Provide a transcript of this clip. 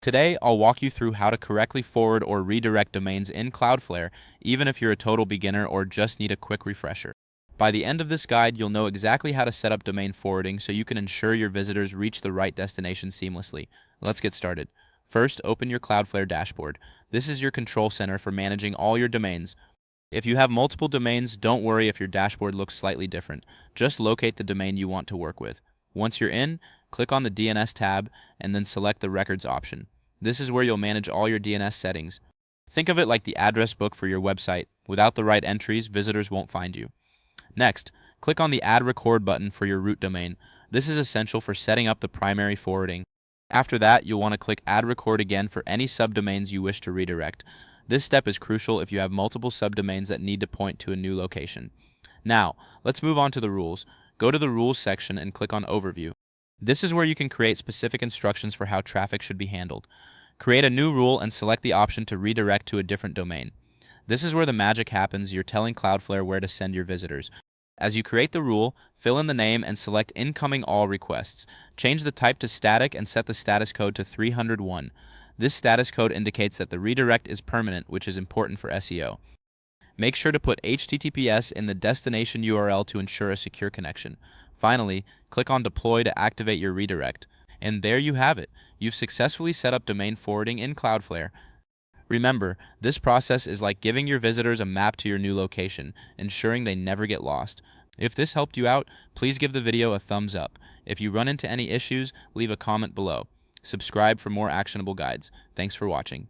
Today, I'll walk you through how to correctly forward or redirect domains in Cloudflare, even if you're a total beginner or just need a quick refresher. By the end of this guide, you'll know exactly how to set up domain forwarding so you can ensure your visitors reach the right destination seamlessly. Let's get started. First, open your Cloudflare dashboard. This is your control center for managing all your domains. If you have multiple domains, don't worry if your dashboard looks slightly different. Just locate the domain you want to work with. Once you're in, click on the DNS tab and then select the Records option. This is where you'll manage all your DNS settings. Think of it like the address book for your website. Without the right entries, visitors won't find you. Next, click on the Add Record button for your root domain. This is essential for setting up the primary forwarding. After that, you'll want to click Add Record again for any subdomains you wish to redirect. This step is crucial if you have multiple subdomains that need to point to a new location. Now, let's move on to the rules. Go to the Rules section and click on Overview. This is where you can create specific instructions for how traffic should be handled. Create a new rule and select the option to redirect to a different domain. This is where the magic happens. You're telling Cloudflare where to send your visitors. As you create the rule, fill in the name and select Incoming All Requests. Change the type to static and set the status code to 301. This status code indicates that the redirect is permanent, which is important for SEO. Make sure to put HTTPS in the destination URL to ensure a secure connection. Finally, click on Deploy to activate your redirect. And there you have it. You've successfully set up domain forwarding in Cloudflare. Remember, this process is like giving your visitors a map to your new location, ensuring they never get lost. If this helped you out, please give the video a thumbs up. If you run into any issues, leave a comment below. Subscribe for more actionable guides. Thanks for watching.